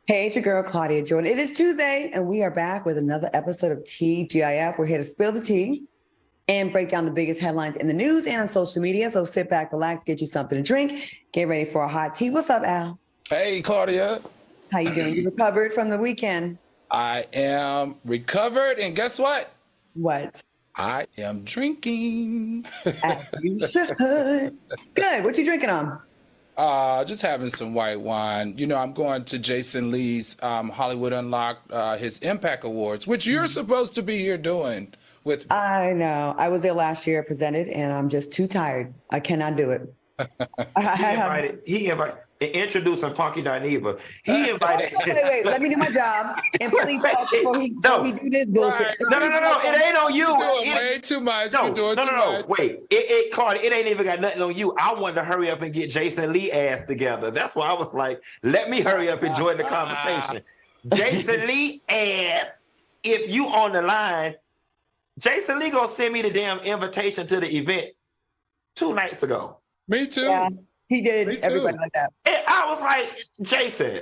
Hey, it's your girl, Claudia Jordan. It is Tuesday, and we are back with another episode of TGIF. We're here to spill the tea and break down the biggest headlines in the news and on social media. So sit back, relax, get you something to drink, get ready for a hot tea. What's up, Al? Hey, Claudia. How you doing? You recovered from the weekend? I am recovered, and guess what? What? I am drinking. As you should. Good. What you drinking on? Just having some white wine. You know, I'm going to Jason Lee's Hollywood Unlocked, his Impact Awards, which you're supposed to be here doing with me. I know. I was there last year, presented, and I'm just too tired. I cannot do it. He invited, introducing Punky Dineva. He invited. Wait. Let me do my job. And please talk before he do this bullshit. Right. No. It ain't on you. You're doing way too much. No. You're doing too much. Wait. Claudia, it ain't even got nothing on you. I wanted to hurry up and get Jason Lee ass together. That's why I was like, let me hurry up and join the conversation. Jason Lee ass, if you on the line, Jason Lee gonna send me the damn invitation to the event 2 nights ago. Me too. Yeah, he did. Everybody like that. And I was like, Jason,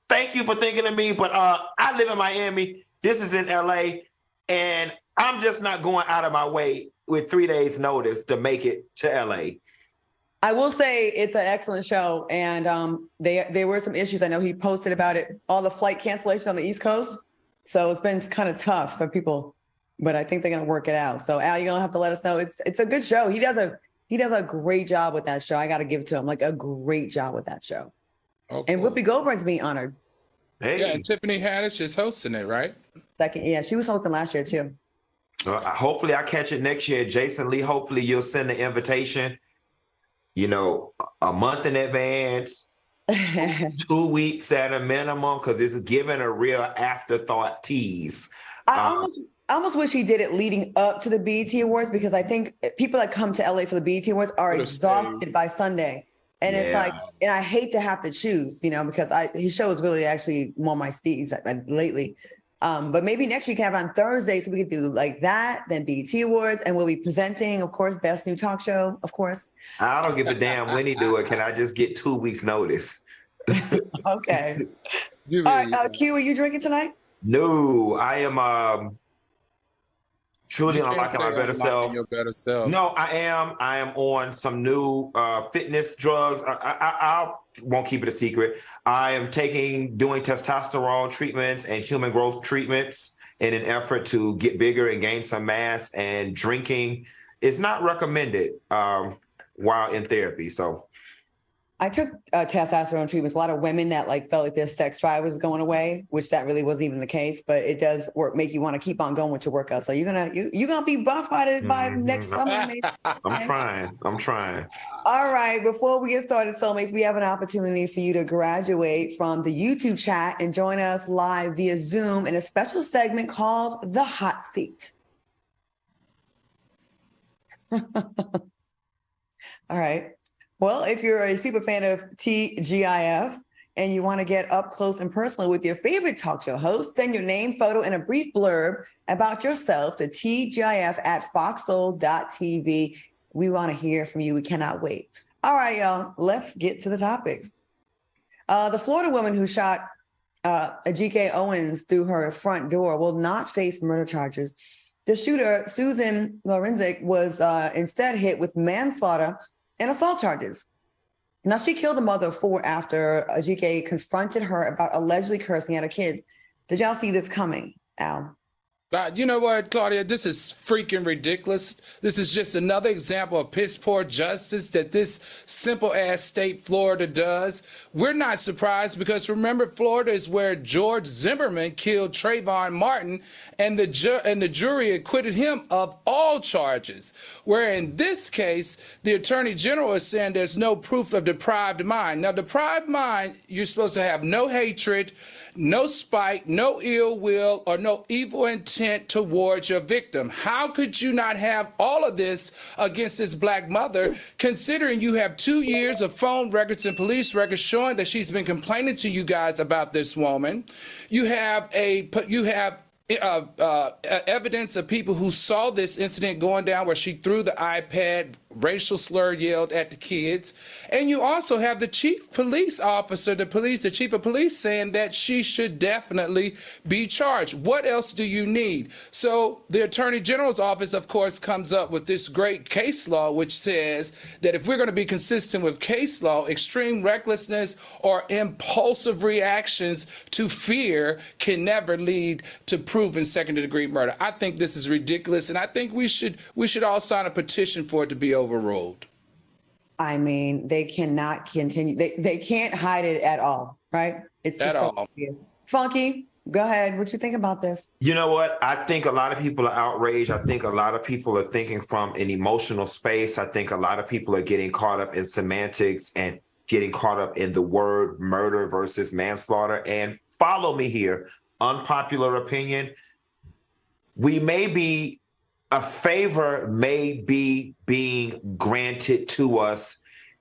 thank you for thinking of me, but I live in Miami. This is in LA, and I'm just not going out of my way with 3 days notice to make it to LA. I will say it's an excellent show, and there were some issues. I know he posted about it, all the flight cancellation on the East Coast. So it's been kind of tough for people, but I think they're going to work it out. So Al, you're going to have to let us know. It's a good show. He does a great job with that show. I got to give it to him, like a great job with that show. Oh, and cool. Whoopi Goldberg's being honored. Hey. Yeah, and Tiffany Haddish is hosting it, right? Second, yeah, she was hosting last year too. Hopefully I catch it next year. Jason Lee, hopefully you'll send the invitation, a month in advance, 2 weeks at a minimum, because this is giving a real afterthought tease. I almost wish he did it leading up to the BET Awards, because I think people that come to LA for the BET Awards are exhausted by Sunday. And it's like, and I hate to have to choose, because his show is really actually more my steez lately. But maybe next year you can have it on Thursday, so we could do like that, then BET Awards, and we'll be presenting, of course, Best New Talk Show, of course. I don't give a damn when he do it. Can I just get 2 weeks notice? Okay. All right, Q, are you drinking tonight? No, I am truly unlocking my better self. Your better self. No, I am on some new fitness drugs. I won't keep it a secret. I am doing testosterone treatments and human growth treatments in an effort to get bigger and gain some mass, and drinking is not recommended while in therapy. So I took testosterone treatments. A lot of women that felt like their sex drive was going away, which that really wasn't even the case. But it does make you want to keep on going with your workout. So you're gonna be buff by next summer. Maybe. I'm trying. All right. Before we get started, soulmates, we have an opportunity for you to graduate from the YouTube chat and join us live via Zoom in a special segment called The Hot Seat. All right. Well, if you're a super fan of TGIF and you want to get up close and personal with your favorite talk show host, send your name, photo, and a brief blurb about yourself to TGIF@FOXSOUL.tv. We want to hear from you. We cannot wait. All right, y'all, let's get to the topics. The Florida woman who shot Ajike Owens through her front door will not face murder charges. The shooter, Susan Lorenzik, was instead hit with manslaughter and assault charges. Now, she killed the mother of 4 after Ajike confronted her about allegedly cursing at her kids. Did y'all see this coming, Al? You know what, Claudia? This is freaking ridiculous. This is just another example of piss poor justice that this simple-ass state, Florida, does. We're not surprised because, remember, Florida is where George Zimmerman killed Trayvon Martin, and the jury acquitted him of all charges. Where in this case, the Attorney General is saying there's no proof of deprived mind. Now, deprived mind, you're supposed to have no hatred, no spite, no ill will, or no evil intent towards your victim. How could you not have all of this against this black mother, considering you have 2 years of phone records and police records showing that she's been complaining to you guys about this woman? You have evidence of people who saw this incident going down where she threw the iPad racial slur yelled at the kids. And you also have the chief police officer, the chief of police saying that she should definitely be charged. What else do you need? So the Attorney General's office, of course, comes up with this great case law, which says that if we're going to be consistent with case law, extreme recklessness or impulsive reactions to fear can never lead to proven second-degree murder. I think this is ridiculous, and I think we should all sign a petition for it to be overruled. I mean, they cannot continue. They can't hide it at all, right? It's At just all. Funky, go ahead. What you think about this? You know what? I think a lot of people are outraged. I think a lot of people are thinking from an emotional space. I think a lot of people are getting caught up in semantics and getting caught up in the word murder versus manslaughter. And follow me here. Unpopular opinion. A favor may be being granted to us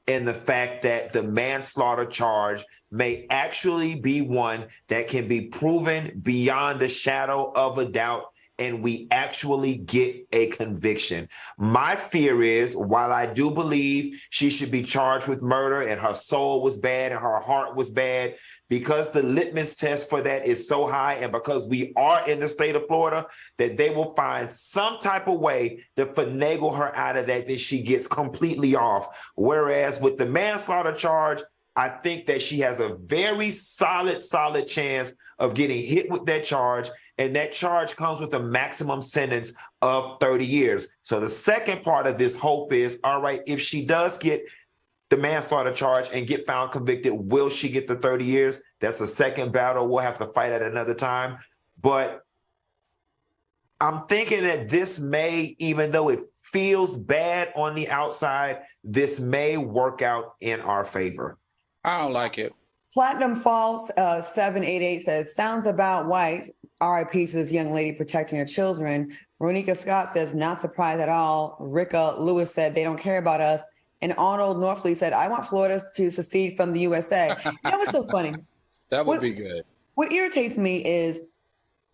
in the fact that the manslaughter charge may actually be one that can be proven beyond the shadow of a doubt, and we actually get a conviction. My fear is, while I do believe she should be charged with murder and her soul was bad and her heart was bad, because the litmus test for that is so high, and because we are in the state of Florida, that they will find some type of way to finagle her out of that she gets completely off. Whereas with the manslaughter charge, I think that she has a very solid chance of getting hit with that charge, and that charge comes with a maximum sentence of 30 years. So the second part of this hope is, all right, if she does get the manslaughter charge and get found convicted, will she get the 30 years? That's a second battle we'll have to fight at another time. But I'm thinking that this may, even though it feels bad on the outside, this may work out in our favor. I don't like it. Platinum False 788 says, sounds about white. RIP to this young lady protecting her children. Ronika Scott says, not surprised at all. Ricka Lewis said, they don't care about us. And Arnold Norfleet said, I want Florida to secede from the USA. That was so funny. That would be good. What irritates me is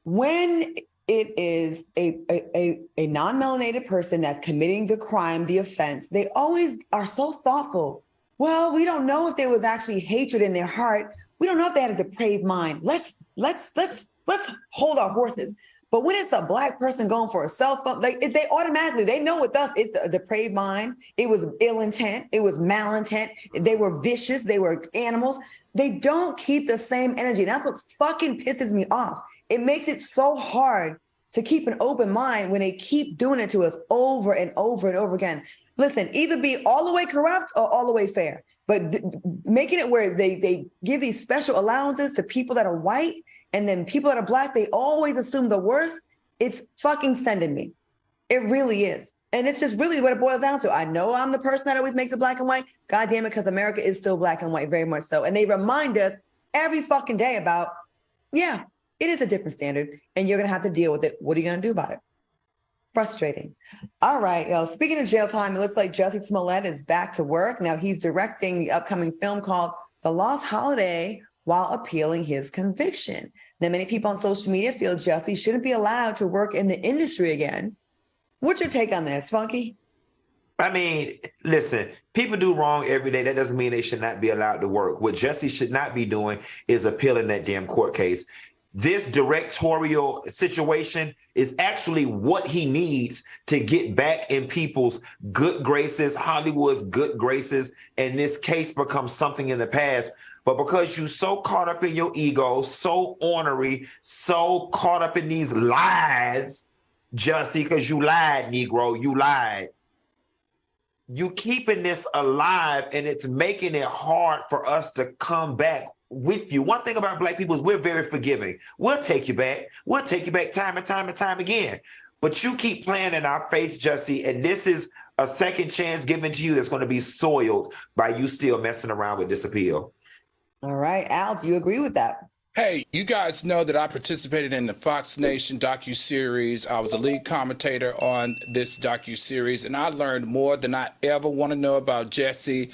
when it is a non-melanated person that's committing the crime, the offense, they always are so thoughtful. Well, we don't know if there was actually hatred in their heart. We don't know if they had a depraved mind. Let's hold our horses. But when it's a Black person going for a cell phone, they automatically, they know with us, it's a depraved mind. It was ill intent. It was malintent. They were vicious. They were animals. They don't keep the same energy. That's what fucking pisses me off. It makes it so hard to keep an open mind when they keep doing it to us over and over and over again. Listen, either be all the way corrupt or all the way fair. But making it where they give these special allowances to people that are white, and then people that are Black, they always assume the worst. It's fucking sending me. It really is. And it's just really what it boils down to. I know I'm the person that always makes it black and white. God damn it, because America is still black and white, very much so. And they remind us every fucking day about, yeah, it is a different standard, and you're going to have to deal with it. What are you going to do about it? Frustrating. All right. Speaking of jail time, it looks like Jussie Smollett is back to work. Now he's directing the upcoming film called The Lost Holiday, while appealing his conviction. Now, many people on social media feel Jussie shouldn't be allowed to work in the industry again. What's your take on this, Funky? I mean, listen, people do wrong every day. That doesn't mean they should not be allowed to work. What Jussie should not be doing is appealing that damn court case. This directorial situation is actually what he needs to get back in people's good graces, Hollywood's good graces, and this case becomes something in the past. But because you so caught up in your ego, so ornery, so caught up in these lies, Jussie, because you lied, Negro, you lied. You keeping this alive, and it's making it hard for us to come back with you. One thing about Black people is we're very forgiving. We'll take you back. We'll take you back time and time and time again. But you keep playing in our face, Jussie, and this is a second chance given to you that's going to be soiled by you still messing around with this appeal. All right, Al, do you agree with that? Hey, you guys know that I participated in the Fox Nation docuseries. I was a lead commentator on this docuseries, and I learned more than I ever want to know about Jussie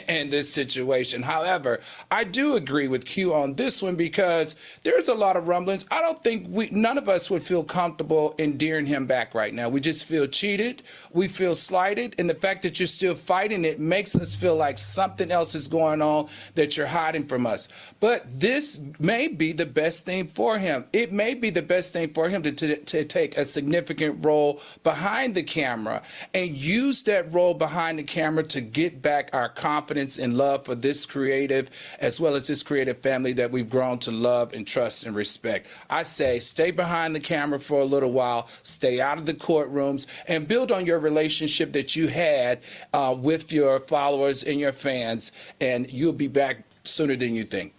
and this situation. However, I do agree with Q on this one because there's a lot of rumblings. I don't think none of us would feel comfortable endearing him back right now. We just feel cheated. We feel slighted. And the fact that you're still fighting it makes us feel like something else is going on that you're hiding from us. But this may be the best thing for him. It may be the best thing for him to take a significant role behind the camera and use that role behind the camera to get back our confidence and love for this creative, as well as this creative family that we've grown to love and trust and respect. I say stay behind the camera for a little while, stay out of the courtrooms, and build on your relationship that you had with your followers and your fans, and you'll be back sooner than you think.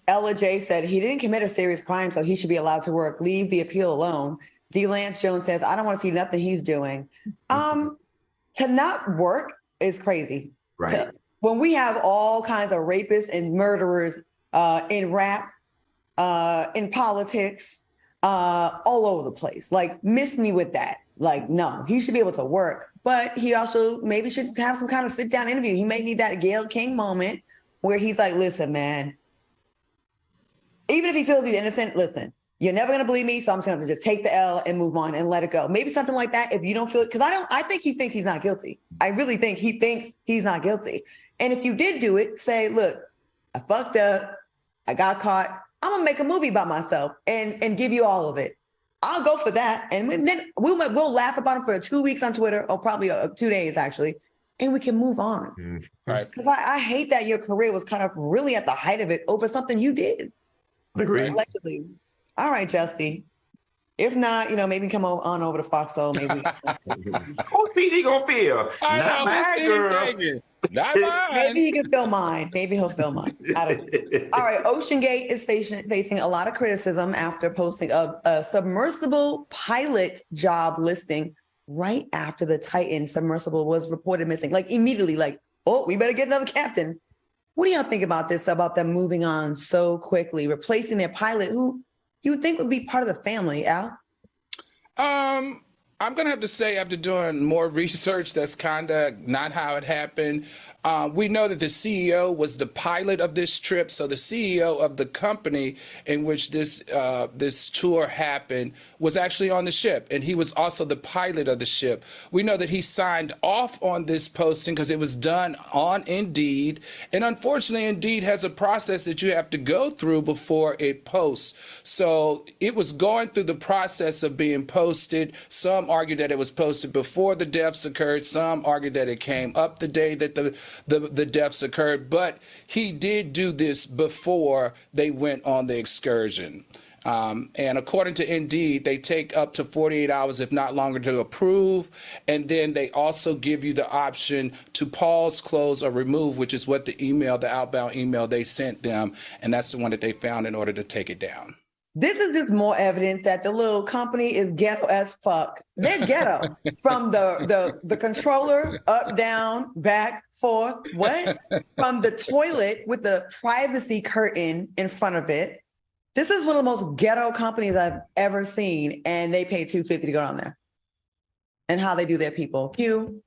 Ella J said he didn't commit a serious crime, so he should be allowed to work. Leave the appeal alone. D. Lance Jones says, I don't want to see nothing he's doing. To not work is crazy. Right. When we have all kinds of rapists and murderers in rap, in politics, all over the place. Like, miss me with that. Like, no, he should be able to work. But he also maybe should have some kind of sit-down interview. He may need that Gayle King moment where he's like, listen, man, even if he feels he's innocent, listen, you're never going to believe me, so I'm just going to just take the L and move on and let it go. Maybe something like that if you don't feel it, because I think he thinks he's not guilty. I really think he thinks he's not guilty. And if you did do it, say, look, I fucked up, I got caught, I'm going to make a movie about myself and give you all of it. I'll go for that. And then we'll laugh about him for 2 weeks on Twitter, or probably 2 days, actually, and we can move on. Right. Because I hate that your career was kind of really at the height of it over something you did. Agree. Allegedly. All right, Jussie. If not, maybe come on over to FOXSOUL. Maybe. Who's CD gonna feel? Not my girl. Not mine. Maybe he can fill mine. Maybe he'll fill mine. I don't know. All right. OceanGate is facing a lot of criticism after posting a submersible pilot job listing right after the Titan submersible was reported missing. Like immediately, like, oh, we better get another captain. What do y'all think about this, about them moving on so quickly, replacing their pilot who you would think would be part of the family, Al? I'm going to have to say, after doing more research, that's kind of not how it happened. We know that the CEO was the pilot of this trip. So the CEO of the company in which this tour happened was actually on the ship, and he was also the pilot of the ship. We know that he signed off on this posting because it was done on Indeed. And unfortunately, Indeed has a process that you have to go through before it posts. So it was going through the process of being posted. Some argue that it was posted before the deaths occurred. Some argue that it came up the day that the deaths occurred, but he did do this before they went on the excursion. And according to Indeed, they take up to 48 hours, if not longer, to approve. And then they also give you the option to pause, close, or remove, which is what the outbound email they sent them. And that's the one that they found in order to take it down. This is just more evidence that the little company is ghetto as fuck. They're ghetto. From the controller, up, down, back, forth, what? From the toilet with the privacy curtain in front of it. This is one of the most ghetto companies I've ever seen, and they pay $250 to go down there. And how they do their people. Q.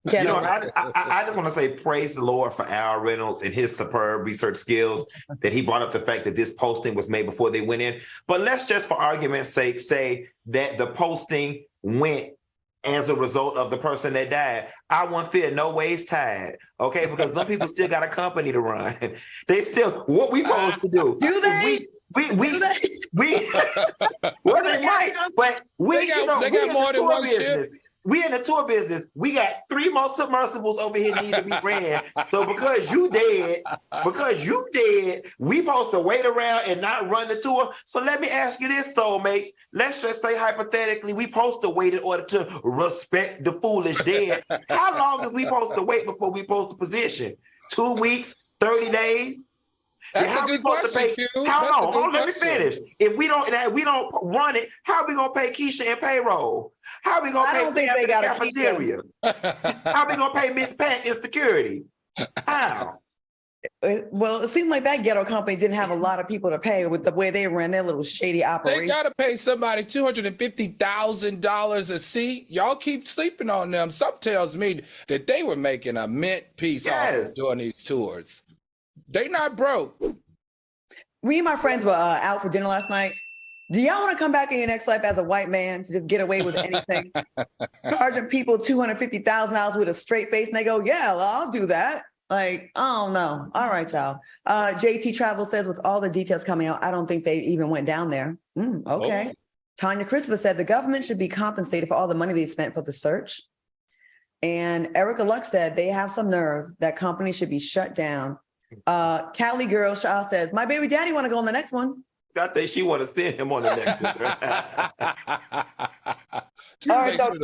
I just want to say praise the Lord for Al Reynolds and his superb research skills, that he brought up the fact that this posting was made before they went in. But let's just, for argument's sake, say that the posting went as a result of the person that died. I won't feel no ways tired, okay? Because some people still got a company to run. They still, what we supposed to do? Do they? Well, they might, but we got more than one ship. We in the tour business. We got 3 more submersibles over here need to be ran. So because you dead, we supposed to wait around and not run the tour. So let me ask you this, soulmates. Let's just say hypothetically, we supposed to wait in order to respect the foolish dead. How long is we supposed to wait before we post the position? 2 weeks, 30 days? That's a good question, Q. How long? Hold on, let me finish. If we don't run it, how are we gonna pay Keisha and payroll? How are we gonna pay the cafeteria? How are we gonna pay Miss Pat in security? How? Well, it seemed like that ghetto company didn't have a lot of people to pay with the way they ran their little shady operation. They got to pay somebody $250,000 a seat. Y'all keep sleeping on them. Something tells me that they were making a mint piece off of doing these tours. They not broke. Me and my friends were out for dinner last night. Do y'all want to come back in your next life as a white man to just get away with anything? Charging people $250,000 with a straight face, and they go, yeah, well, I'll do that. Like, oh no. All right, y'all. JT Travel says, with all the details coming out, I don't think they even went down there. Okay. Oh. Tanya Christopher said the government should be compensated for all the money they spent for the search. And Erica Lux said they have some nerve. That company should be shut down. Cali Girl Shaw says, my baby daddy want to go on the next one. I think she want to send him on the next one. All right, so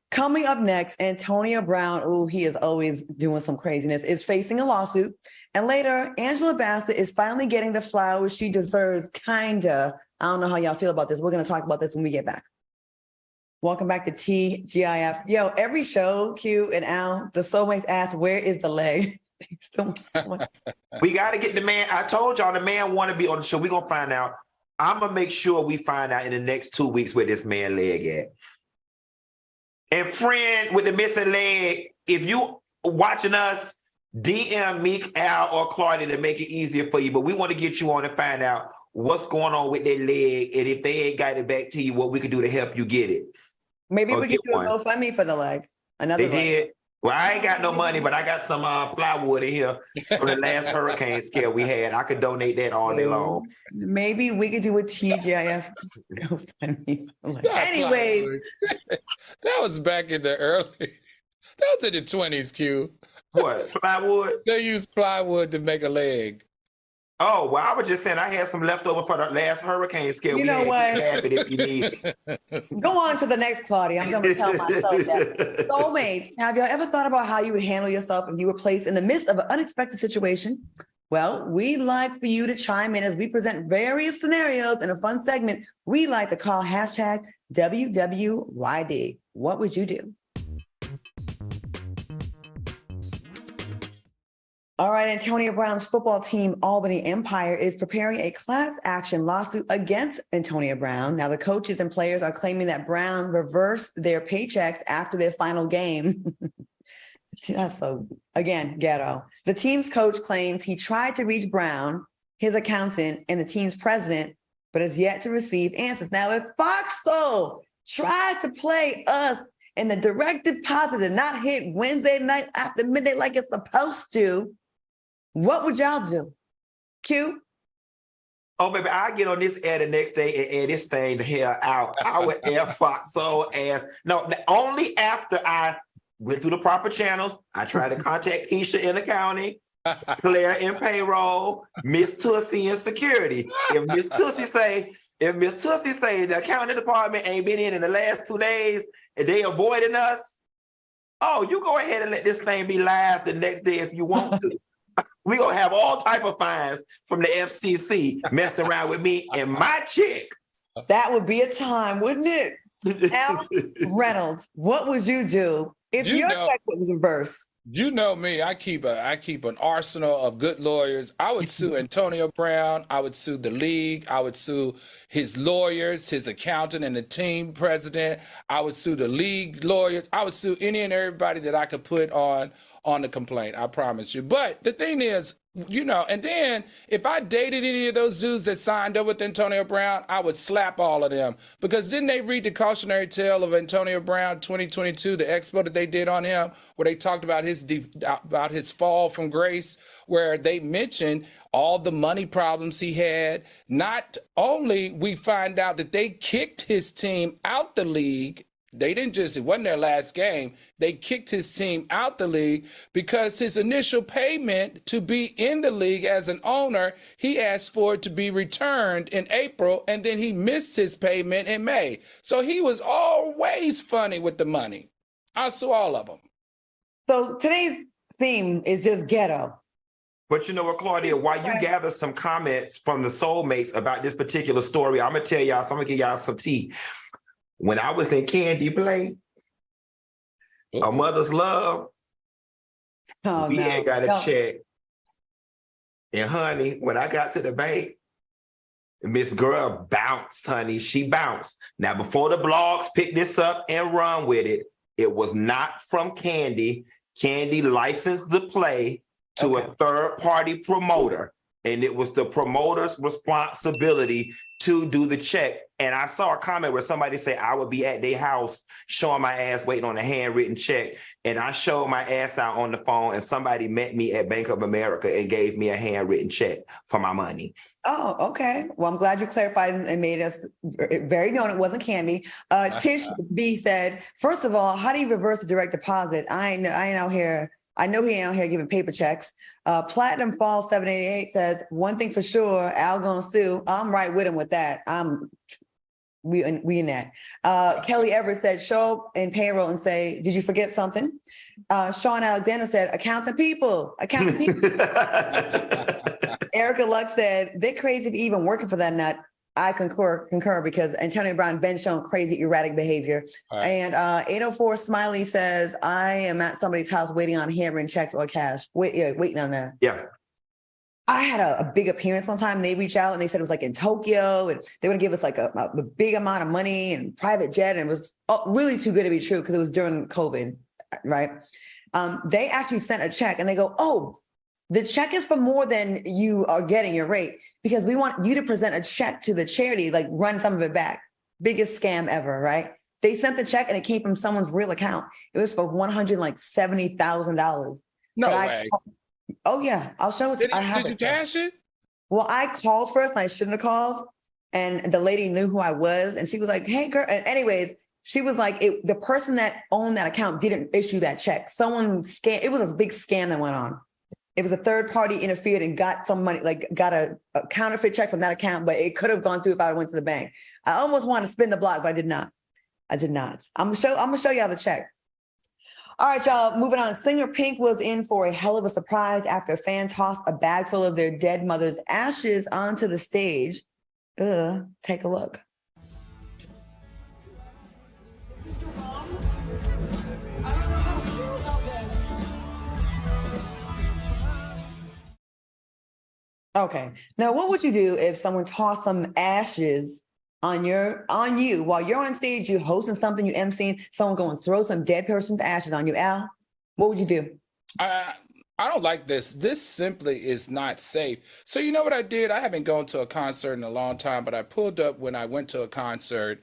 coming up next, Antonio Brown, he is always doing some craziness, is facing a lawsuit. And later, Angela Bassett is finally getting the flowers she deserves, kinda. I don't know how y'all feel about this. We're going to talk about this when we get back. Welcome back to TGIF. Yo, every show, Q and Al, the soulmates ask, where is the leg? We got to get the man. I told y'all the man want to be on the show. We're going to find out. I'm going to make sure we find out in the next 2 weeks where this man leg at. And friend with the missing leg, if you watching us, DM me, Al, or Claudia to make it easier for you. But we want to get you on and find out what's going on with their leg. And if they ain't got it back to you, what we could do to help you get it. Maybe we could do a GoFundMe for the leg. Another leg. Did. Well, I ain't got no money, but I got some plywood in here from the last hurricane scare we had. I could donate that all day long. Maybe we could do a TGIF GoFundMe. Anyways. That was back in the early, that was in the 20s, Q. What, plywood? They used plywood to make a leg. Oh, well, I was just saying I had some leftover for the last hurricane scare. You know what? Have it if you need it. Go on to the next, Claudia. I'm going to tell myself that. Soulmates, have y'all ever thought about how you would handle yourself if you were placed in the midst of an unexpected situation? Well, we'd like for you to chime in as we present various scenarios in a fun segment we like to call hashtag WWYD. What would you do? All right, Antonio Brown's football team, Albany Empire, is preparing a class action lawsuit against Antonio Brown. Now, the coaches and players are claiming that Brown reversed their paychecks after their final game. That's so, again, ghetto. The team's coach claims he tried to reach Brown, his accountant, and the team's president, but has yet to receive answers. Now, if FOXSOUL tried to play us and the direct deposit did not hit Wednesday night after midnight like it's supposed to, what would y'all do? Q? Oh, baby, I get on this air the next day and air this thing the hell out. I would air FOXSOUL ass. No, only after I went through the proper channels. I tried to contact Keisha in accounting, Claire in payroll, Miss Tussie in security. If Miss Tussie say the accounting department ain't been in the last 2 days and they avoiding us, oh, you go ahead and let this thing be live the next day if you want to. We're going to have all type of fines from the FCC messing around with me and my check. That would be a time, wouldn't it? Al Reynolds, what would you do if your check was reversed? You know me, I keep an arsenal of good lawyers. I would sue Antonio Brown. I would sue the league. I would sue his lawyers, his accountant, and the team president. I would sue the league lawyers. I would sue any and everybody that I could put on the complaint. I promise you. But the thing is, and then if I dated any of those dudes that signed up with Antonio Brown, I would slap all of them. Because didn't they read the cautionary tale of Antonio Brown 2022, the expo that they did on him, where they talked about his fall from grace, where they mentioned all the money problems he had. Not only we find out that they kicked his team out the league. They didn't just, it wasn't their last game. They kicked his team out the league because his initial payment to be in the league as an owner, he asked for it to be returned in April, and then he missed his payment in May. So he was always funny with the money. I sue all of them. So today's theme is just ghetto. But you know what, Claudia, while you gather some comments from the soulmates about this particular story, I'm going to tell y'all, so I'm going to give y'all some tea. When I was in Candy Play, A Mother's Love, we had got a check And honey, when I got to the bank, Miss Girl bounced, honey. She bounced. Now, before the blogs pick this up and run with it, it was not from Candy. Candy licensed the play to a third-party promoter, and it was the promoter's responsibility to do the check. And I saw a comment where somebody said I would be at their house showing my ass waiting on a handwritten check, and I showed my ass out on the phone, and somebody met me at Bank of America and gave me a handwritten check for my money. Oh, okay. Well, I'm glad you clarified and made us very known it wasn't Candy. Tish B said, first of all, how do you reverse a direct deposit? I ain't out here. I know he ain't out here giving paper checks. Platinum Fall 788 says, one thing for sure, Al gonna sue. I'm right with him with that. We in that. Kelly Everett said, show up in payroll and say, did you forget something? Sean Alexander said, accountant people. Erica Luck said, they're crazy for even working for that nut. I concur because Antonio Brown been shown crazy, erratic behavior. Right. And 804 Smiley says, I am at somebody's house waiting on handwritten checks or cash. Waiting on that. Yeah. I had a big appearance one time. They reached out and they said it was like in Tokyo and they would give us like a big amount of money and private jet. And it was really too good to be true because it was during COVID, right? They actually sent a check and they go, oh, the check is for more than you are getting your rate because we want you to present a check to the charity, like run some of it back. Biggest scam ever, right? They sent the check and it came from someone's real account. It was for $170,000. No way. Oh yeah, I'll show it to you. Did you cash it? Well, I called first and I shouldn't have called. And the lady knew who I was. And she was like, hey girl. And anyways, she was like, the person that owned that account didn't issue that check. Someone scam. It was a big scam that went on. It was a third party interfered and got some money, like got a counterfeit check from that account, but it could have gone through if I went to the bank. I almost wanted to spin the block, but I did not. I'm gonna show y'all the check. All right, y'all, moving on. Singer Pink was in for a hell of a surprise after a fan tossed a bag full of their dead mother's ashes onto the stage. Take a look. This is your mom? I don't know how to feel about this. Okay. Now, what would you do if someone tossed some ashes on you while you're on stage, you hosting something, you emceeing, someone going to throw some dead person's ashes on you? Al, what would you do? I don't like this. This simply is not safe. So you know what I did? I haven't gone to a concert in a long time, but I pulled up when I went to a concert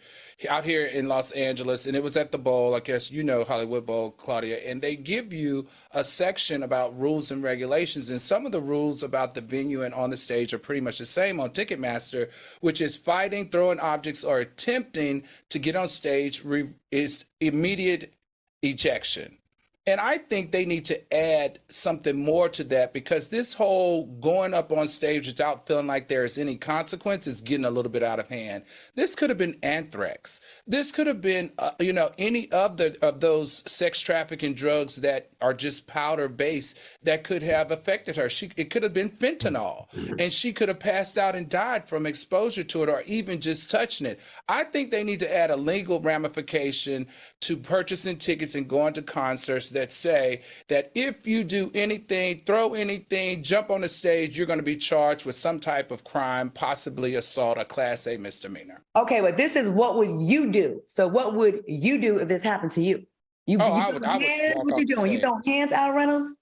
out here in Los Angeles, and it was at the Bowl. I guess you know Hollywood Bowl, Claudia, and they give you a section about rules and regulations, and some of the rules about the venue and on the stage are pretty much the same on Ticketmaster, which is fighting, throwing objects, or attempting to get on stage is immediate ejection. And I think they need to add something more to that because this whole going up on stage without feeling like there is any consequence is getting a little bit out of hand. This could have been anthrax. This could have been, any of those sex trafficking drugs that are just powder based that could have affected her. It could have been fentanyl, and she could have passed out and died from exposure to it or even just touching it. I think they need to add a legal ramification to purchasing tickets and going to concerts that say that if you do anything, throw anything, jump on the stage, you're going to be charged with some type of crime, possibly assault, a Class A misdemeanor. Okay, but this is what would you do? So what would you do if this happened to you? I would what you doing? You throwing hands, Al Reynolds?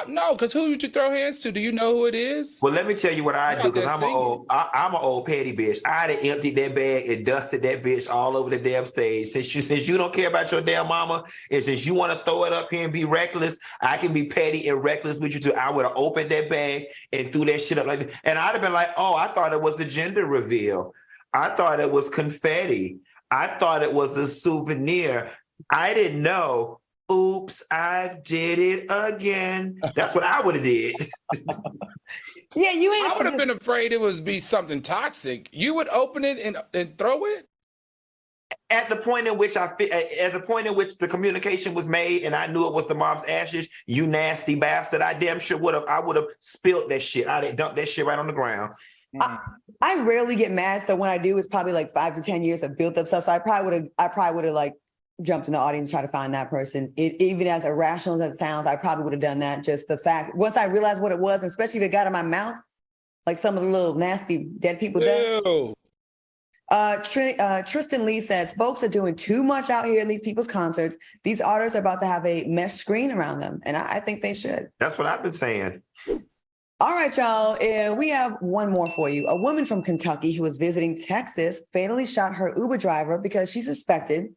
No, because who would you throw hands to? Do you know who it is? Well, let me tell you what I do, because I'm an old petty bitch. I'd have emptied that bag and dusted that bitch all over the damn stage. Since you don't care about your damn mama, and since you want to throw it up here and be reckless, I can be petty and reckless with you too. I would have opened that bag and threw that shit up like that. And I'd have been like, oh, I thought it was a gender reveal. I thought it was confetti. I thought it was a souvenir. I didn't know. Oops, I did it again. That's what I would have did. Yeah, you ain't. I would have been afraid it would be something toxic. You would open it and throw it? At the point in which the communication was made and I knew it was the mom's ashes, you nasty bastard, I damn sure would have spilled that shit. I'd have dumped that shit right on the ground. I rarely get mad, so when I do, it's probably like 5 to 10 years of built up stuff. So I probably would have like jumped in the audience to try to find that person. Even as irrational as it sounds, I probably would have done that. Just the fact, once I realized what it was, and especially if it got in my mouth, like some of the little nasty dead people does. Ew. Tristan Lee says, folks are doing too much out here in these people's concerts. These artists are about to have a mesh screen around them, and I think they should. That's what I've been saying. All right, y'all. We have one more for you. A woman from Kentucky who was visiting Texas fatally shot her Uber driver because she suspected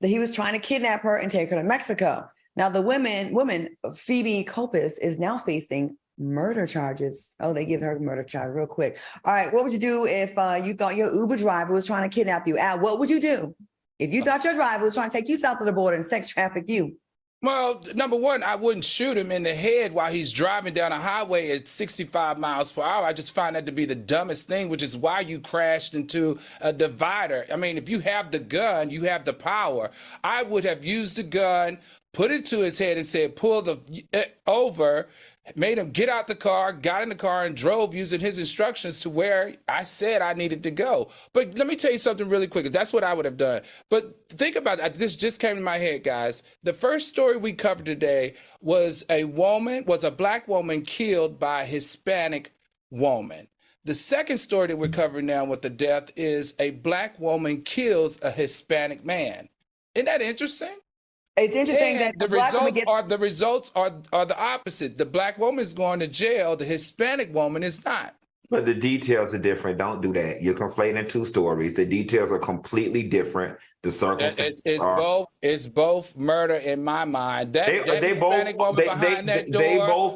that he was trying to kidnap her and take her to Mexico. Now, the woman, Phoebe Copus, is now facing murder charges. Oh, they give her a murder charge real quick. All right, what would you do if you thought your Uber driver was trying to kidnap you? Al, what would you do if you thought your driver was trying to take you south of the border and sex traffic you? Well, number one, I wouldn't shoot him in the head while he's driving down a highway at 65 miles per hour. I just find that to be the dumbest thing, which is why you crashed into a divider. I mean, if you have the gun, you have the power. I would have used the gun, put it to his head and said, pull the over, made him get out the car, got in the car and drove using his instructions to where I said I needed to go. But let me tell you something really quick. That's what I would have done. But think about that. This just came to my head, guys. The first story we covered today was a black woman killed by a Hispanic woman. The second story that we're covering now with the death is a black woman kills a Hispanic man. Isn't that interesting? It's interesting that the results are the opposite. The black woman is going to jail. The Hispanic woman is not. But the details are different. Don't do that. You're conflating two stories. The details are completely different. The circumstances it's both murder in my mind. They both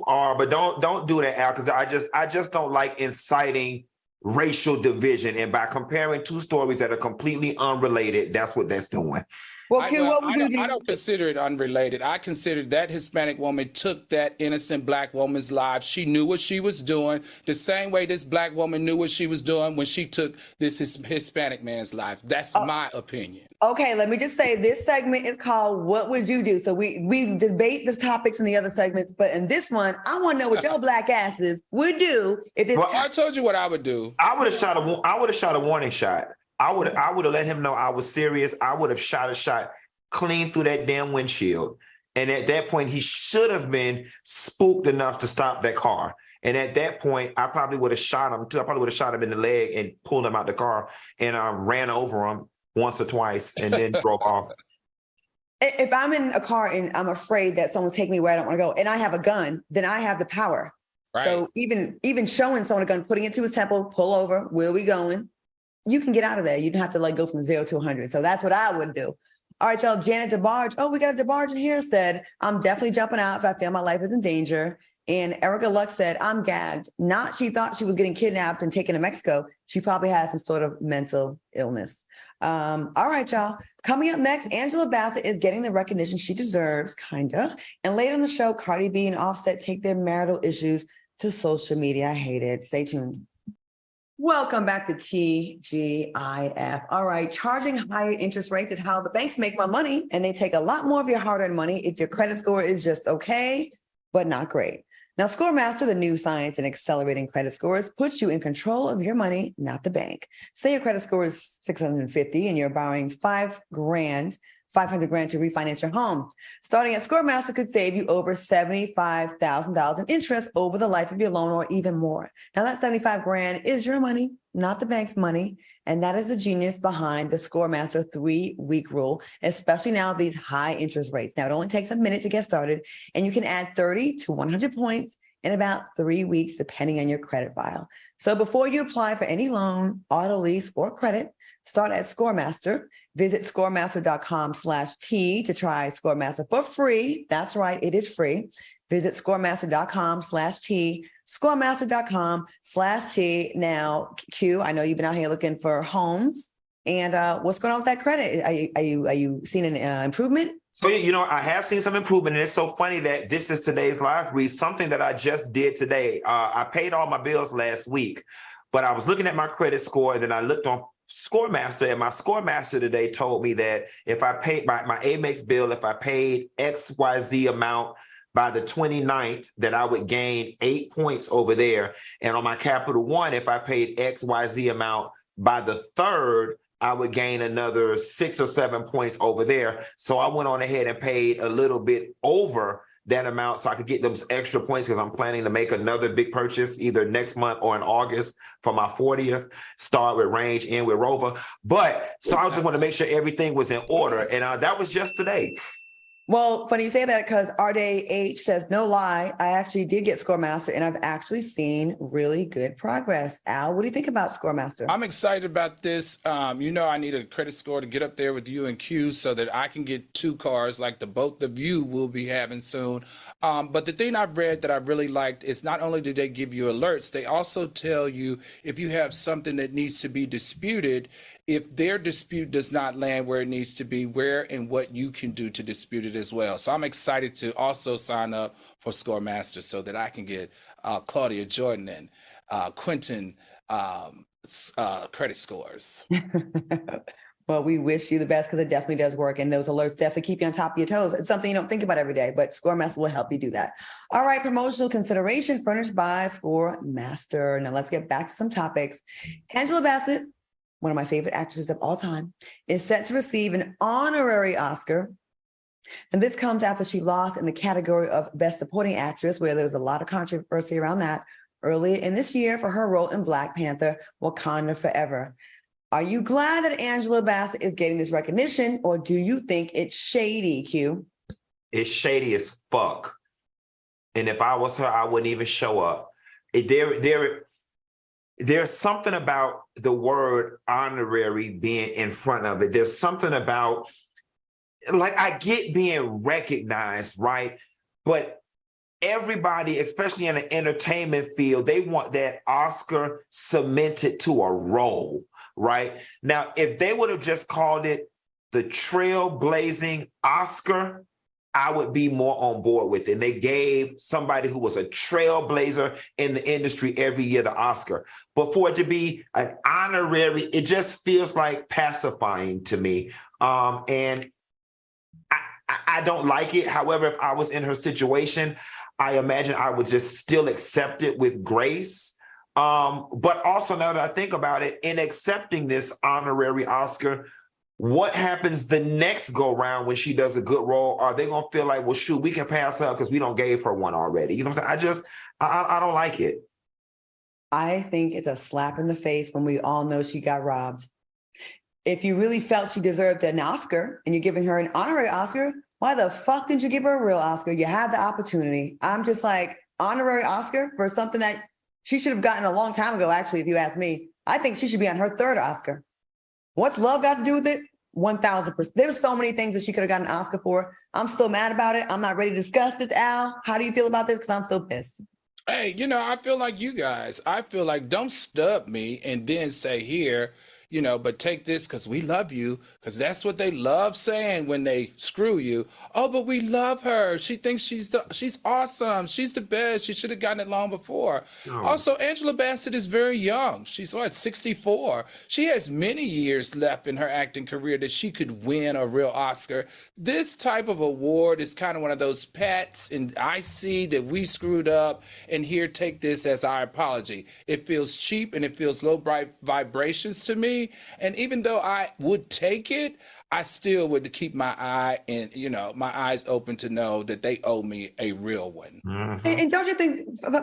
are, but don't do that, Al, because I just don't like inciting racial division. And by comparing two stories that are completely unrelated, that's what that's doing. Well, Q, what would you do? I don't consider it unrelated. I consider that Hispanic woman took that innocent black woman's life. She knew what she was doing the same way this black woman knew what she was doing when she took this Hispanic man's life. That's my opinion. Okay, let me just say this segment is called What Would You Do? So we debate the topics in the other segments, but in this one, I want to know what your black asses would do if this. Well, I told you what I would do. I would have shot a warning shot. I would have let him know I was serious. I would have shot a shot clean through that damn windshield. And at that point, he should have been spooked enough to stop that car. And at that point, I probably would have shot him too. I probably would have shot him in the leg and pulled him out the car and ran over him once or twice and then drove off. If I'm in a car and I'm afraid that someone's taking me where I don't want to go and I have a gun, then I have the power. Right. So even showing someone a gun, putting it to his temple, pull over, where are we going? You can get out of there. You don't have to go from 0 to 100. So that's what I would do. All right, y'all. Janet DeBarge. Oh, we got a DeBarge in here. Said, I'm definitely jumping out if I feel my life is in danger. And Erica Lux said, I'm gagged. Not she thought she was getting kidnapped and taken to Mexico. She probably has some sort of mental illness. All right, y'all. Coming up next, Angela Bassett is getting the recognition she deserves, kind of. And later in the show, Cardi B and Offset take their marital issues to social media. I hate it. Stay tuned. Welcome back to TGIF. All right, charging higher interest rates is how the banks make more money, and they take a lot more of your hard-earned money if your credit score is just okay, but not great. Now, ScoreMaster, the new science in accelerating credit scores, puts you in control of your money, not the bank. Say your credit score is 650 and you're borrowing $500 grand to refinance your home. Starting at ScoreMaster could save you over $75,000 in interest over the life of your loan or even more. Now that 75 grand is your money, not the bank's money. And that is the genius behind the ScoreMaster 3-week rule, especially now these high interest rates. Now it only takes a minute to get started and you can add 30 to 100 points in about 3 weeks, depending on your credit file. So before you apply for any loan, auto lease, or credit, start at ScoreMaster. Visit scoremaster.com/T to try ScoreMaster for free. That's right, it is free. Visit scoremaster.com/T, scoremaster.com/T. Now, Q, I know you've been out here looking for homes. And what's going on with that credit? Are you seeing an improvement? So, I have seen some improvement, and it's so funny that this is today's live read, something that I just did today. I paid all my bills last week, but I was looking at my credit score, and then I looked on ScoreMaster, and my ScoreMaster today told me that if I paid my Amex bill, if I paid XYZ amount by the 29th, that I would gain 8 points over there. And on my Capital One, if I paid XYZ amount by the 3rd, I would gain another 6 or 7 points over there. So I went on ahead and paid a little bit over that amount so I could get those extra points because I'm planning to make another big purchase either next month or in August for my 40th, start with Range, end with Rover. But so I just want to make sure everything was in order. And that was just today. Well, funny you say that because Arday H says, no lie, I actually did get Scoremaster and I've actually seen really good progress. Al, what do you think about Scoremaster? I'm excited about this. I need a credit score to get up there with you and Q so that I can get 2 cars like the both of you will be having soon. But the thing I've read that I really liked is not only do they give you alerts, they also tell you if you have something that needs to be disputed, if their dispute does not land where it needs to be, where and what you can do to dispute it as well. So I'm excited to also sign up for Scoremaster so that I can get Claudia, Jordan, and Quentin credit scores. Well, we wish you the best because it definitely does work. And those alerts definitely keep you on top of your toes. It's something you don't think about every day, but Scoremaster will help you do that. All right, promotional consideration furnished by Scoremaster. Now let's get back to some topics. Angela Bassett, one of my favorite actresses of all time, is set to receive an honorary Oscar. And this comes after she lost in the category of Best Supporting Actress, where there was a lot of controversy around that earlier in this year for her role in Black Panther, Wakanda Forever. Are you glad that Angela Bassett is getting this recognition, or do you think it's shady, Q? It's shady as fuck. And if I was her, I wouldn't even show up. There's something about the word honorary being in front of it. There's something about, like, I get being recognized, right? But everybody, especially in the entertainment field, they want that Oscar cemented to a role, right? Now, if they would have just called it the Trailblazing Oscar, I would be more on board with it. And they gave somebody who was a trailblazer in the industry every year the Oscar. But for it to be an honorary, it just feels like pacifying to me. And I don't like it. However, if I was in her situation, I imagine I would just still accept it with grace. But also, now that I think about it, in accepting this honorary Oscar, what happens the next go round when she does a good role? Are they gonna feel like, well, shoot, we can pass her because we don't gave her one already? You know what I'm saying? I don't like it. I think it's a slap in the face when we all know she got robbed. If you really felt she deserved an Oscar and you're giving her an honorary Oscar, why the fuck didn't you give her a real Oscar? You had the opportunity. I'm just like, honorary Oscar for something that she should have gotten a long time ago, actually, if you ask me. I think she should be on her 3rd Oscar. What's love got to do with it? 1,000%. There's so many things that she could have gotten an Oscar for. I'm still mad about it. I'm not ready to discuss this, Al. How do you feel about this? Because I'm still pissed. Hey, I feel like you guys. I feel like don't stub me and then say here, but take this because we love you, because that's what they love saying when they screw you. Oh, but we love her. She thinks she's awesome. She's the best. She should have gotten it long before. Oh. Also, Angela Bassett is very young. She's 64. She has many years left in her acting career that she could win a real Oscar. This type of award is kind of one of those pats, and I see that we screwed up, and here, take this as our apology. It feels cheap and it feels low bright vibrations to me. And even though I would take it, I still would keep my eye and, my eyes open to know that they owe me a real one. Mm-hmm. And don't you think,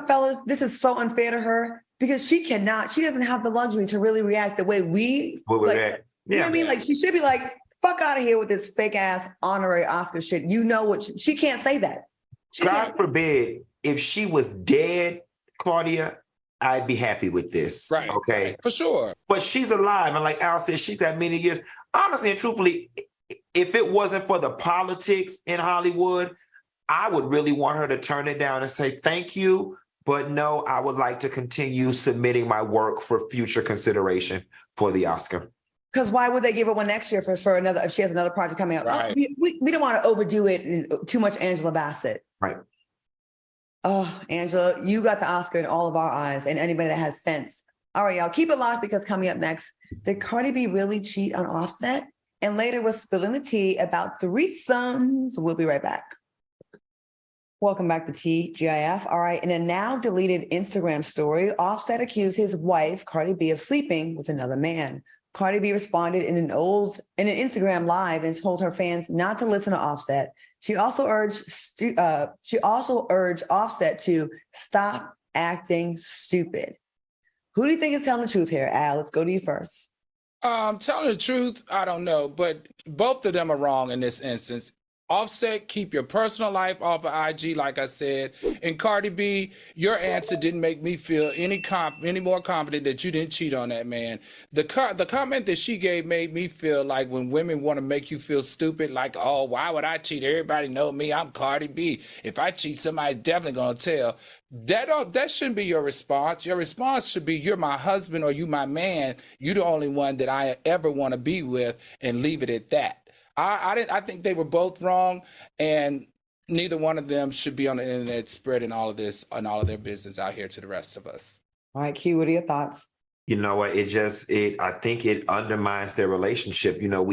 fellas, this is so unfair to her because she doesn't have the luxury to really react the way we, you know what I mean? Like, she should be like, fuck out of here with this fake ass honorary Oscar shit. You know what? She can't say that. God forbid if she was dead, Claudia, I'd be happy with this. Right. Okay. For sure. But she's alive. And like Al said, she's got many years. Honestly and truthfully, if it wasn't for the politics in Hollywood, I would really want her to turn it down and say, thank you. But no, I would like to continue submitting my work for future consideration for the Oscar. Because why would they give her one next year for another, if she has another project coming up? Right. We don't want to overdo it and too much Angela Bassett. Right. Oh, Angela, you got the Oscar in all of our eyes and anybody that has sense. All right, y'all, keep it locked because coming up next, did Cardi B really cheat on Offset? And later was spilling the tea about threesomes. We'll be right back. Welcome back to TGIF. All right, in a now deleted Instagram story, Offset accused his wife, Cardi B, of sleeping with another man. Cardi B responded in an Instagram live and told her fans not to listen to Offset. She also urged Offset to stop acting stupid. Who do you think is telling the truth here, Al? Let's go to you first. Telling the truth, I don't know, but both of them are wrong in this instance. Offset, keep your personal life off of IG, like I said. And Cardi B, your answer didn't make me feel any more confident that you didn't cheat on that man. The comment that she gave made me feel like when women want to make you feel stupid, like, oh, why would I cheat? Everybody know me. I'm Cardi B. If I cheat, somebody's definitely gonna tell. That shouldn't be your response. Your response should be, you're my husband or you my man. You're the only one that I ever want to be with, and leave it at that. I think they were both wrong, and neither one of them should be on the internet spreading all of this and all of their business out here to the rest of us. All right, Q, what are your thoughts? You know what? I think it undermines their relationship. You know,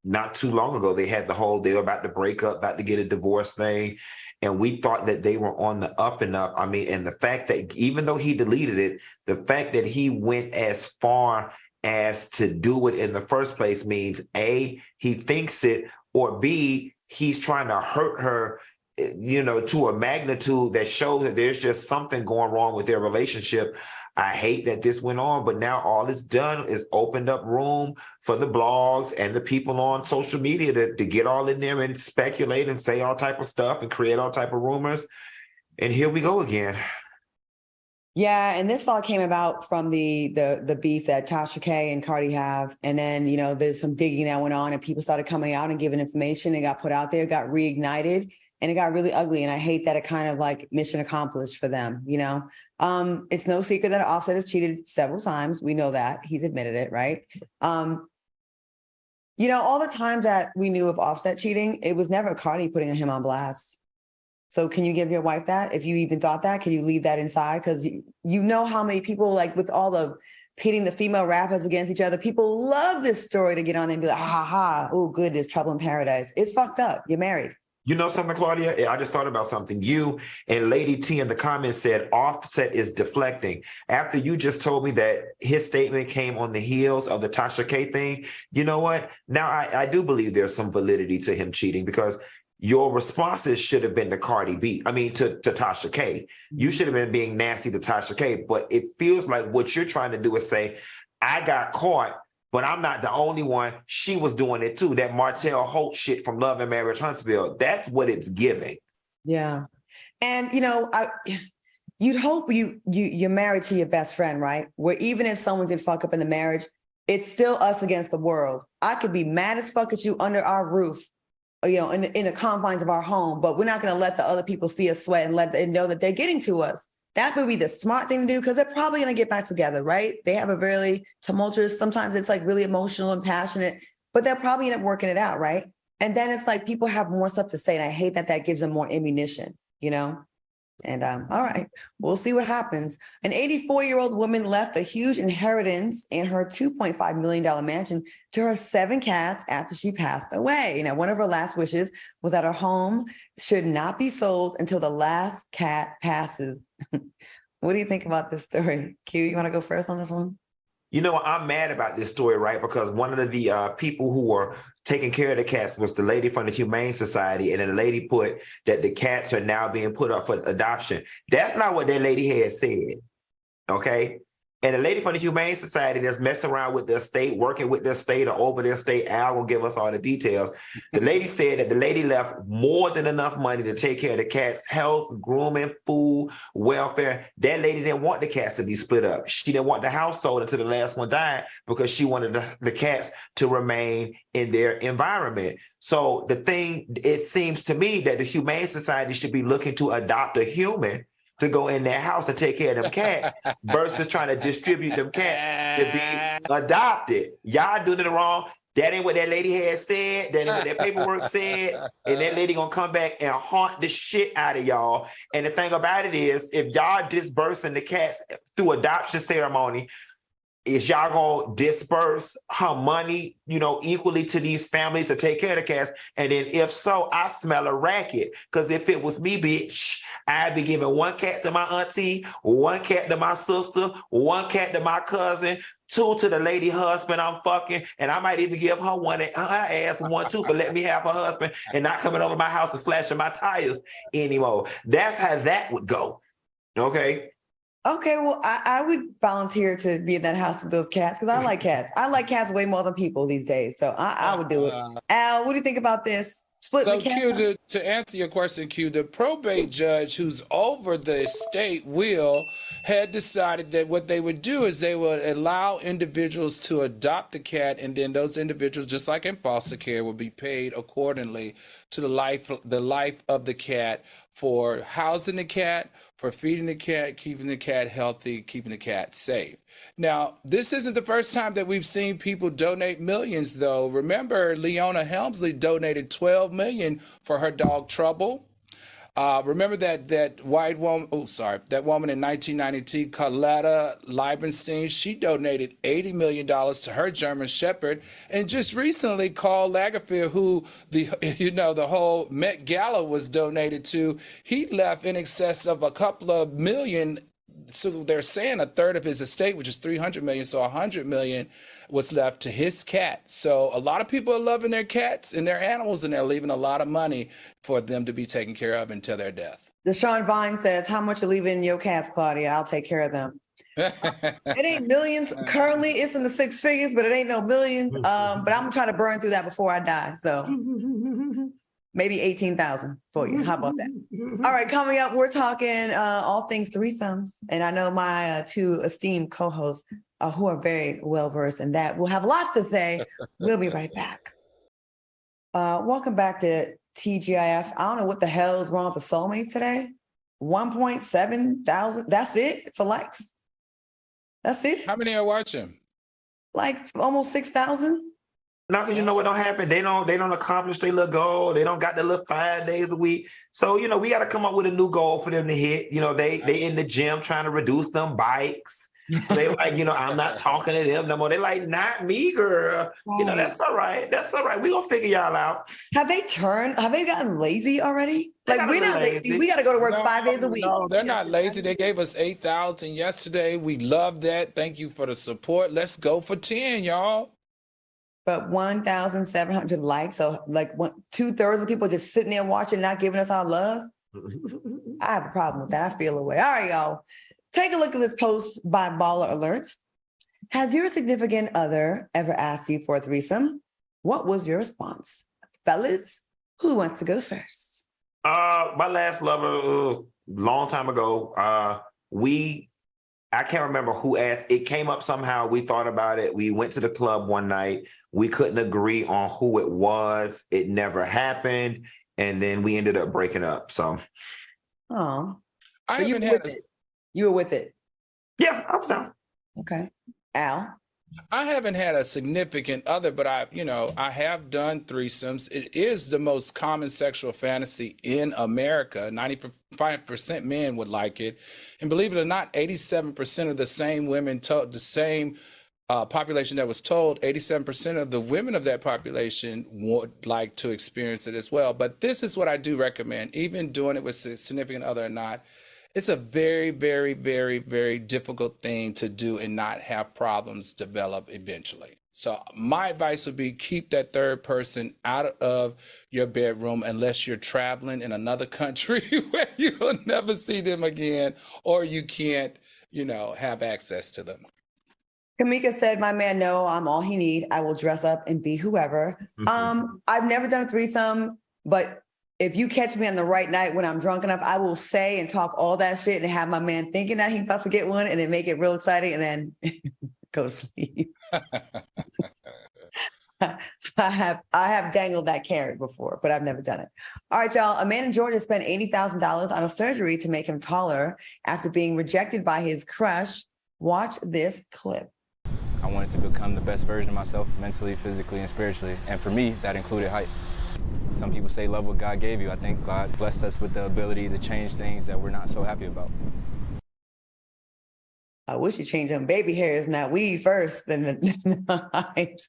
not too long ago, they were about to break up, about to get a divorce thing. And we thought that they were on the up and up. I mean, and the fact that even though he deleted it, the fact that he went as far as to do it in the first place means A, he thinks it, or B, he's trying to hurt her, you know, to a magnitude that shows that there's just something going wrong with their relationship. I hate that this went on, but now all it's done is opened up room for the blogs and the people on social media to get all in there and speculate and say all type of stuff and create all type of rumors. And here we go again. Yeah, and this all came about from the beef that Tasha K and Cardi have. And then, you know, there's some digging that went on and people started coming out and giving information. It got put out there, got reignited, and it got really ugly. And I hate that it kind of like mission accomplished for them, you know. It's no secret that Offset has cheated several times. We know that. He's admitted it, right? You know, all the times that we knew of Offset cheating, it was never Cardi putting him on blast. So can you give your wife that? If you even thought that, can you leave that inside? Because you know how many people, like with all the pitting the female rappers against each other, people love this story to get on and be like, ha ha, oh, good, there's trouble in paradise. It's fucked up. You're married. You know something, Claudia? I just thought about something. You and Lady T in the comments said Offset is deflecting. After you just told me that his statement came on the heels of the Tasha K thing, you know what? Now I do believe there's some validity to him cheating, because your responses should have been to Cardi B. I mean, to Tasha K. You should have been being nasty to Tasha K. But it feels like what you're trying to do is say, I got caught, but I'm not the only one. She was doing it too. That Martell Holt shit from Love and Marriage Huntsville. That's what it's giving. Yeah. And, you know, you'd hope you're married to your best friend, right? Where even if someone did fuck up in the marriage, it's still us against the world. I could be mad as fuck at you under our roof, you know, in the confines of our home, but we're not going to let the other people see us sweat and let them know that they're getting to us. That would be the smart thing to do, because they're probably going to get back together, right? They have a really tumultuous, sometimes it's like really emotional and passionate, but they'll probably end up working it out, right? And then it's like people have more stuff to say, and I hate that that gives them more ammunition, you know? And all right, we'll see what happens. An 84-year-old woman left a huge inheritance in her $2.5 million mansion to her 7 cats after she passed away. Now, one of her last wishes was that her home should not be sold until the last cat passes. What do you think about this story? Q, you want to go first on this one? You know, I'm mad about this story, right? Because one of the people who were taking care of the cats was the lady from the Humane Society, and then the lady put that the cats are now being put up for adoption. That's not what that lady had said, okay? And the lady from the Humane Society that's messing around with the estate, working with the estate or over the estate, Al will give us all the details. The lady said that the lady left more than enough money to take care of the cats' health, grooming, food, welfare. That lady didn't want the cats to be split up. She didn't want the house sold until the last one died, because she wanted the cats to remain in their environment. So it seems to me that the Humane Society should be looking to adopt a human to go in their house and take care of them cats versus trying to distribute them cats to be adopted. Y'all doing it wrong. That ain't what that lady had said. That ain't what that paperwork said. And that lady gonna come back and haunt the shit out of y'all. And the thing about it is, if y'all dispersing the cats through adoption ceremony, is y'all gonna disperse her money, you know, equally to these families to take care of the cats? And then if so, I smell a racket. Because if it was me, bitch, I'd be giving 1 cat to my auntie, 1 cat to my sister, 1 cat to my cousin, two to the lady husband I'm fucking, and I might even give her her ass one too for letting me have her husband and not coming over my house and slashing my tires anymore. That's how that would go. Okay. Okay, well, I would volunteer to be in that house with those cats because I like cats. I like cats way more than people these days, so I would do it. Al, what do you think about this? So, Q, to answer your question, Q, the probate judge who's over the estate will had decided that what they would do is they would allow individuals to adopt the cat, and then those individuals, just like in foster care, would be paid accordingly to the life of the cat for housing the cat, for feeding the cat, keeping the cat healthy, keeping the cat safe. Now, this isn't the first time that we've seen people donate millions, though. Remember, Leona Helmsley donated $12 million for her dog Trouble. Remember that white woman, that woman in 1992, Coletta Liebenstein, she donated $80 million to her German Shepherd. And just recently, Karl Lagerfeld, who the whole Met Gala was donated to, he left in excess of a couple of million. So they're saying a third of his estate, which is $300 million, so $100 million was left to his cat. So a lot of people are loving their cats and their animals, and they're leaving a lot of money for them to be taken care of until their death. Deshaun Vine says, how much you leaving your cats, Claudia? I'll take care of them. It ain't millions. Currently, it's in the six figures, but it ain't no millions. But I'm going to try to burn through that before I die. So maybe 18,000 for you. How about that? All right, coming up, we're talking all things threesomes. And I know my two esteemed co-hosts who are very well-versed in that will have lots to say. We'll be right back. Welcome back to TGIF. I don't know what the hell is wrong with the soulmates today. 1.7 thousand. That's it for likes. That's it. How many are watching? Like almost 6,000. No, because you know what don't happen? They don't accomplish their little goal. They don't got their little 5 days a week. So, we got to come up with a new goal for them to hit. They in the gym trying to reduce them bikes. So they like, I'm not talking to them no more. They like, not me, girl. That's all right. That's all right. We gonna figure y'all out. Have they gotten lazy already? Like we're not lazy. We got to go to work 5 days a week. No, they're not lazy. They gave us 8,000 yesterday. We love that. Thank you for the support. Let's go for 10, y'all. But 1,700 likes. So like 2/3 of people just sitting there watching, not giving us our love. I have a problem with that. I feel away. All right, y'all. Take a look at this post by Baller Alerts. Has your significant other ever asked you for a threesome? What was your response? Fellas, who wants to go first? My last lover, long time ago, I can't remember who asked. It came up somehow. We thought about it. We went to the club one night. We couldn't agree on who it was. It never happened. And then we ended up breaking up. So. Oh. You were with it? Yeah, I was down. Okay. Al? I haven't had a significant other, but I have done threesomes. It is the most common sexual fantasy in America. 95% men would like it. And believe it or not, 87% of the same women told the same population that was told, 87% of the women of that population would like to experience it as well. But this is what I do recommend, even doing it with a significant other or not. It's a very, very, very, very difficult thing to do and not have problems develop eventually. So my advice would be keep that third person out of your bedroom unless you're traveling in another country where you'll never see them again, or you can't, have access to them. Kamika said, my man, no, I'm all he need. I will dress up and be whoever. I've never done a threesome, but if you catch me on the right night when I'm drunk enough, I will say and talk all that shit and have my man thinking that he's about to get one and then make it real exciting and then go to sleep. I have dangled that carrot before, but I've never done it. All right, y'all. A man in Georgia spent $80,000 on a surgery to make him taller after being rejected by his crush. Watch this clip. I wanted to become the best version of myself, mentally, physically, and spiritually. And for me, that included height. Some people say love what God gave you. I think God blessed us with the ability to change things that we're not so happy about. I wish you changed them baby hairs, not weave first, then the height.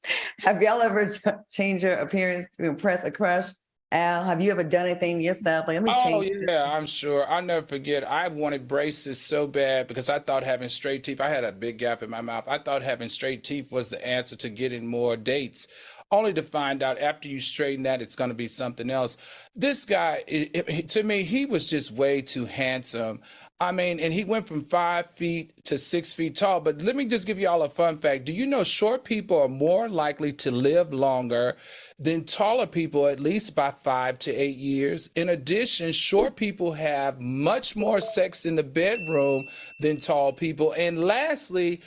Have y'all ever changed your appearance to impress a crush? Al, have you ever done anything yourself? Like, let me Oh change. yeah, I'm sure. I'll never forget. I wanted braces so bad because I thought having straight teeth, I had a big gap in my mouth. I thought having straight teeth was the answer to getting more dates, only to find out after you straighten that, it's going to be something else. This guy, to me, he was just way too handsome. I mean, and he went from 5 feet to 6 feet tall. But let me just give you all a fun fact. Do you know short people are more likely to live longer than taller people, at least by 5 to 8 years? In addition, short people have much more sex in the bedroom than tall people. And lastly,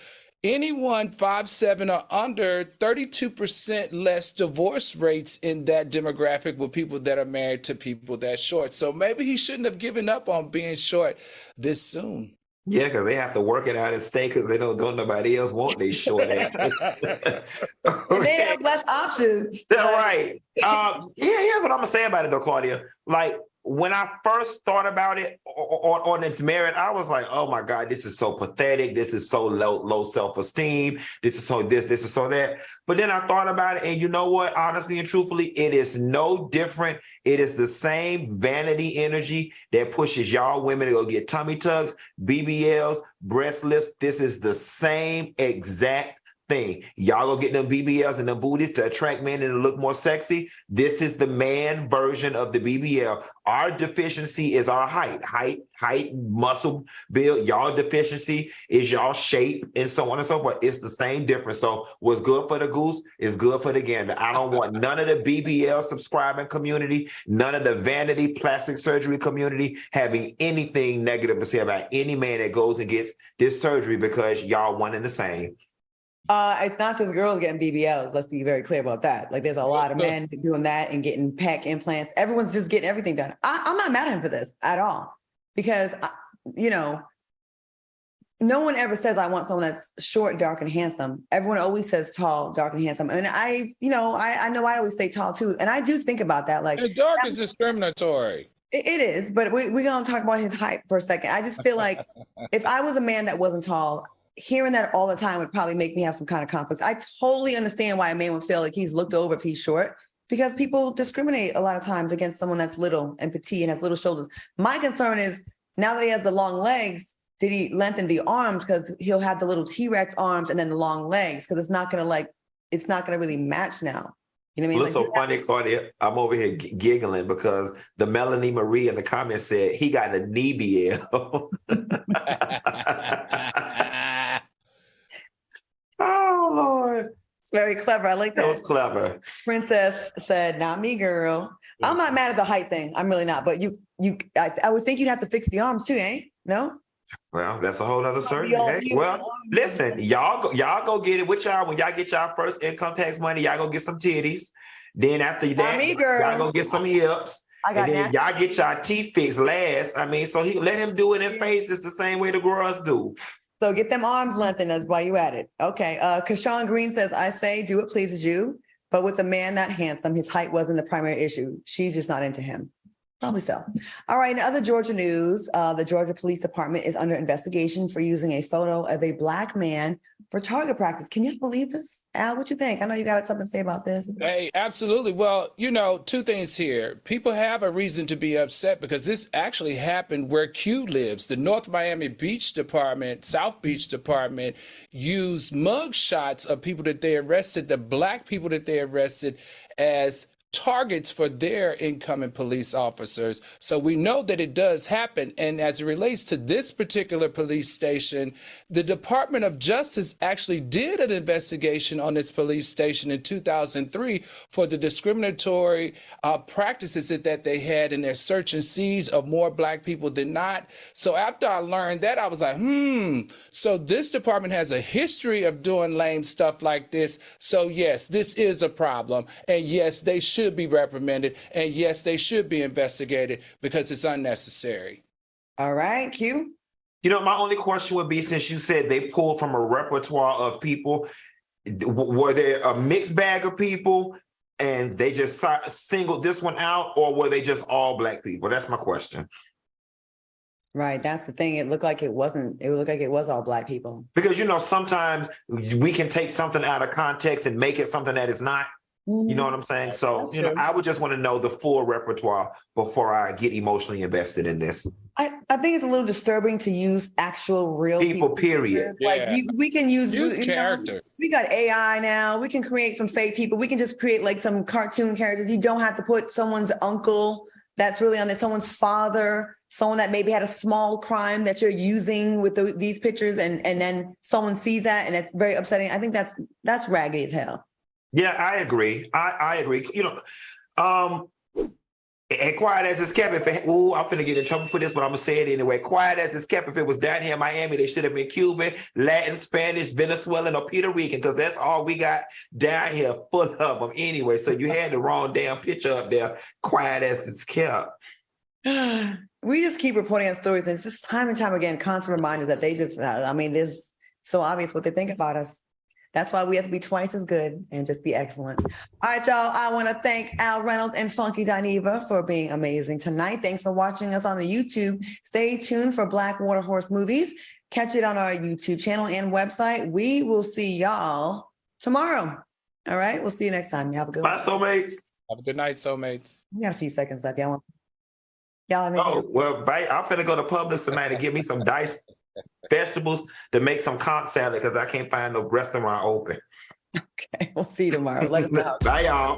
anyone 5'7" or under, 32% less divorce rates in that demographic with people that are married to people that short. So maybe he shouldn't have given up on being short this soon. Yeah, because they have to work it out and stay because they don't nobody else want these short ass. And they have less options. That's right. Here's what I'm gonna say about it though, Claudia. Like when I first thought about it on its merit, I was like, oh my God, this is so pathetic. This is so low self-esteem. This is so this is so that. But then I thought about it, and you know what? Honestly and truthfully, it is no different. It is the same vanity energy that pushes y'all women to go get tummy tucks, BBLs, breast lifts. This is the same exact thing. Y'all go get them BBLs and them booties to attract men and to look more sexy. This is the man version of the BBL. Our deficiency is our height, muscle build. Y'all deficiency is y'all shape, and so on and so forth. It's the same difference. So what's good for the goose is good for the gander. I don't want none of the BBL subscribing community, none of the vanity plastic surgery community having anything negative to say about any man that goes and gets this surgery, because y'all one and the same. It's not just girls getting BBLs. Let's be very clear about that. Like, there's a lot of men doing that and getting pec implants. Everyone's just getting everything done. I'm not mad at him for this at all, because, no one ever says I want someone that's short, dark, and handsome. Everyone always says tall, dark, and handsome. And I know I always say tall too. And I do think about that. Like, and dark is discriminatory. It is, but we're going to talk about his height for a second. I just feel like if I was a man that wasn't tall, hearing that all the time would probably make me have some kind of complex. I totally understand why a man would feel like he's looked over if he's short, because people discriminate a lot of times against someone that's little and petite and has little shoulders. My concern is, now that he has the long legs, did he lengthen the arms? Because he'll have the little T-Rex arms and then the long legs, because it's not going to really match now. You know what I mean? What's so funny, Claudia? I'm over here giggling because the Melanie Marie in the comments said he got a knee BL. Oh, Lord. It's very clever. I like that. That was clever. Princess said, not me, girl. I'm not mad at the height thing. I'm really not. But I would think you'd have to fix the arms too, eh? No? Well, that's a whole other surgery. Well, listen, y'all go get it with y'all. When y'all get y'all first income tax money, y'all go get some titties. Then after that, y'all go get some hips. And then y'all get y'all teeth fixed last. I mean, so he let him do it in phases the same way the girls do. So get them arms lengthened as while you at it. Okay. Kashawn Green says, I say, do what pleases you. But with a man that handsome, his height wasn't the primary issue. She's just not into him. Probably so. All right. In other Georgia news, the Georgia Police Department is under investigation for using a photo of a Black man for target practice. Can you believe this? Al, what you think? I know you got something to say about this. Hey, absolutely. Well, two things here. People have a reason to be upset because this actually happened where Q lives. The North Miami Beach Department, South Beach Department, used mug shots of people that they arrested, the Black people that they arrested, as targets for their incoming police officers. So we know that it does happen. And as it relates to this particular police station, the Department of Justice actually did an investigation on this police station in 2003 for the discriminatory practices that they had in their search and seize of more Black people than not. So after I learned that, I was like, so this department has a history of doing lame stuff like this. So yes, this is a problem. And yes, they should be reprimanded, and yes, they should be investigated because it's unnecessary. All right, Q. My only question would be, since you said they pulled from a repertoire of people, were there a mixed bag of people and they just singled this one out, or were they just all Black people? That's my question. Right, that's the thing. It looked like it wasn't. It looked like it was all Black people. Because sometimes we can take something out of context and make it something that it's not. You know what I'm saying? So, That's you know, true. I would just want to know the full repertoire before I get emotionally invested in this. I think it's a little disturbing to use actual real People, people's period. pictures. Like Yeah. we can use characters. We got AI now. We can create some fake people. We can just create like some cartoon characters. You don't have to put someone's uncle that's really on there, someone's father, someone that maybe had a small crime that you're using with these pictures, and then someone sees that and it's very upsetting. I think that's raggedy as hell. Yeah, I agree. I agree. You know, and quiet as it's kept, I'm finna get in trouble for this, but I'm gonna say it anyway. Quiet as it's kept, if it was down here in Miami, they should have been Cuban, Latin, Spanish, Venezuelan, or Puerto Rican, because that's all we got down here full of them anyway. So you had the wrong damn picture up there. Quiet as it's kept. We just keep reporting on stories, and it's just time and time again, constant reminders that they just, this so obvious what they think about us. That's why we have to be twice as good and just be excellent. All right, y'all. I want to thank Al Reynolds and Funky Dineva for being amazing tonight. Thanks for watching us on the YouTube. Stay tuned for Black Water Horse Movies. Catch it on our YouTube channel and website. We will see y'all tomorrow. All right. We'll see you next time. You have a good Bye, one. soulmates. Have a good night, soulmates. We got a few seconds left. Y'all have Oh, well, I'm finna go to Publix tonight and get me some diced vegetables to make some conch salad because I can't find no restaurant open. Okay. We'll see you tomorrow. Let us know. Bye, y'all.